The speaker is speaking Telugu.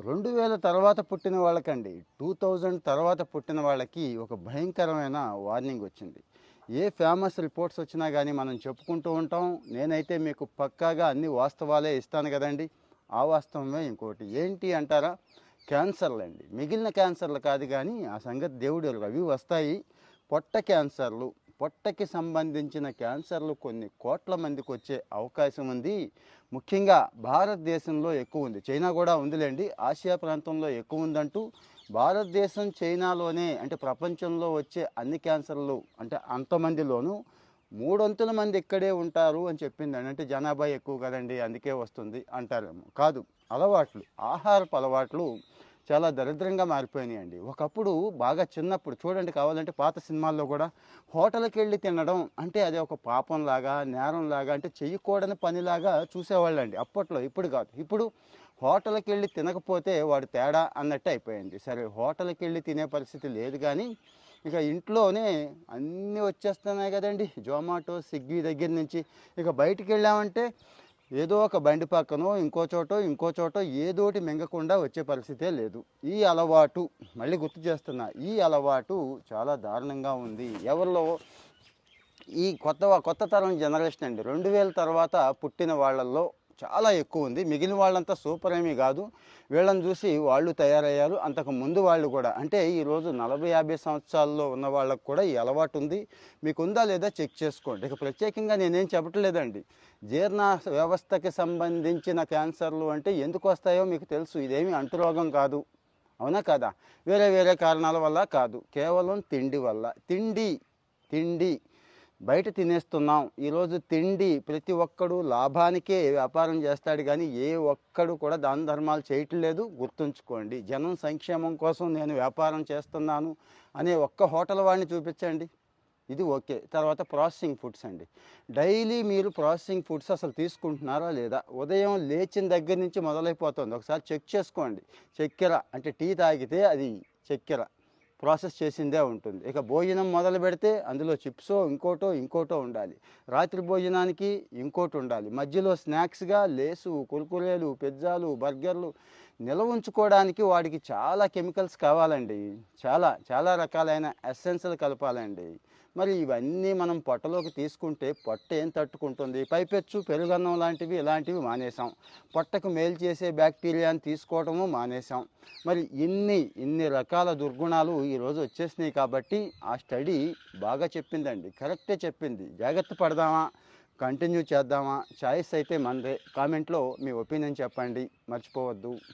2000 తర్వాత పుట్టిన వాళ్ళకండి 2000 తర్వాత పుట్టిన వాళ్ళకి ఒక భయంకరమైన వార్నింగ్ వచ్చింది. ఏ ఫేమస్ రిపోర్ట్స్ వచ్చినా కానీ మనం చెప్పుకుంటూ ఉంటాం. నేనైతే మీకు పక్కాగా అన్ని వాస్తవాలే ఇస్తాను కదండి. ఆ వాస్తవమే ఇంకోటి ఏంటి అంటారా? క్యాన్సర్లు అండి. మిగిలిన క్యాన్సర్లు కాదు కానీ ఆ సంగతి దేవుడు ఎరుగు. అవి వస్తాయి. పొట్ట క్యాన్సర్లు, పొట్టకి సంబంధించిన క్యాన్సర్లు కొన్ని కోట్ల మందికి వచ్చే అవకాశం ఉంది. ముఖ్యంగా భారతదేశంలో ఎక్కువ ఉంది. చైనా కూడా ఉందిలేండి. ఆసియా ప్రాంతంలో ఎక్కువ ఉందంటూ భారతదేశం చైనాలోనే అంటే ప్రపంచంలో వచ్చే అన్ని క్యాన్సర్లు అంటే అంతమందిలోనూ మూడొంతుల మంది ఇక్కడే ఉంటారు అని చెప్పిందండి. అంటే జనాభా ఎక్కువ కదండి అందుకే వస్తుంది అంటారేమో. కాదు, అలవాట్లు, ఆహారపు అలవాట్లు చాలా దరిద్రంగా మారిపోయినాయండి. ఒకప్పుడు బాగా చిన్నప్పుడు చూడండి, కావాలంటే పాత సినిమాల్లో కూడా హోటల్కి వెళ్ళి తినడం అంటే అది ఒక పాపంలాగా, నేరంలాగా, అంటే చెయ్యకూడని పనిలాగా చూసేవాళ్ళండి అప్పట్లో. ఇప్పుడు కాదు. ఇప్పుడు హోటల్కి వెళ్ళి తినకపోతే వాడు తేడా అన్నట్టు అయిపోయింది. సరే, హోటల్కి వెళ్ళి తినే పరిస్థితి లేదు కానీ ఇక ఇంట్లోనే అన్నీ వచ్చేస్తున్నాయి కదండి. జొమాటో, స్విగ్గీ దగ్గర నుంచి. ఇక బయటికి వెళ్ళామంటే ఏదో ఒక బండి పక్కనో ఇంకో చోటో ఏదోటి మింగకుండా వచ్చే పరిస్థితే లేదు. ఈ అలవాటు, మళ్ళీ గుర్తు చేస్తున్నా, ఈ అలవాటు చాలా దారుణంగా ఉంది ఎవరిలో. ఈ కొత్త తరం జనరేషన్ అండి, 2000 తర్వాత పుట్టిన వాళ్ళల్లో చాలా ఎక్కువ ఉంది. మిగిలిన వాళ్ళంతా సూపర్ ఏమీ కాదు. వీళ్ళని చూసి వాళ్ళు తయారయ్యారు. అంతకు ముందు వాళ్ళు కూడా, అంటే ఈరోజు 40-50 సంవత్సరాల్లో ఉన్న వాళ్ళకు కూడా ఈ అలవాటు ఉంది. మీకు ఉందా లేదా చెక్ చేసుకోండి. ఇక ప్రత్యేకంగా నేనేం చెప్పట్లేదండి. జీర్ణ వ్యవస్థకి సంబంధించిన క్యాన్సర్లు అంటే ఎందుకు వస్తాయో మీకు తెలుసు. ఇదేమీ అంటురోగం కాదు. అవునా కాదా? వేరే వేరే కారణాల వల్ల కాదు, కేవలం తిండి వల్ల. తిండి బయట తినేస్తున్నాం. ఈరోజు తిండి ప్రతి ఒక్కడు లాభానికే వ్యాపారం చేస్తాడు కానీ ఏ ఒక్కడు కూడా దాన ధర్మాలు చేయట్లేదు. గుర్తుంచుకోండి. జనం సంక్షేమం కోసం నేను వ్యాపారం చేస్తున్నాను అనే ఒక్క హోటల్ వాడిని చూపించండి, ఇది ఓకే. తర్వాత ప్రాసెసింగ్ ఫుడ్స్ అండి. డైలీ మీరు ప్రాసెసింగ్ ఫుడ్స్ అసలు తీసుకుంటున్నారా లేదా? ఉదయం లేచిన దగ్గర నుంచి మొదలైపోతుంది. ఒకసారి చెక్ చేసుకోండి. చక్కెర అంటే టీ తాగితే అది చక్కెర ప్రాసెస్ చేసిందే ఉంటుంది. ఇక భోజనం మొదలు పెడితే అందులో చిప్సో ఇంకోటో ఉండాలి. రాత్రి భోజనానికి ఇంకోటి ఉండాలి. మధ్యలో స్నాక్స్గా లేసు, కుర్కురేలు, పిజ్జాలు, బర్గర్లు నిల్వ ఉంచుకోవడానికి వాడికి చాలా కెమికల్స్ కావాలండి. చాలా చాలా రకాలైన ఎసెన్సులు కలపాలండి. మరి ఇవన్నీ మనం పొట్టలోకి తీసుకుంటే పొట్ట ఏం తట్టుకుంటుంది? పైపెచ్చు పెరుగన్నం లాంటివి ఇలాంటివి మానేసాం. పొట్టకు మేలు చేసే బ్యాక్టీరియాని తీసుకోవడము మానేసాం. మరి ఇన్ని రకాల దుర్గుణాలు ఈరోజు వచ్చేసినాయి. కాబట్టి ఆ స్టడీ బాగా చెప్పిందండి, కరెక్టే చెప్పింది. జాగ్రత్త పడదామా, కంటిన్యూ చేద్దామా? చాయిస్ అయితే మనదే. కామెంట్లో మీ ఒపీనియన్ చెప్పండి, మర్చిపోవద్దు.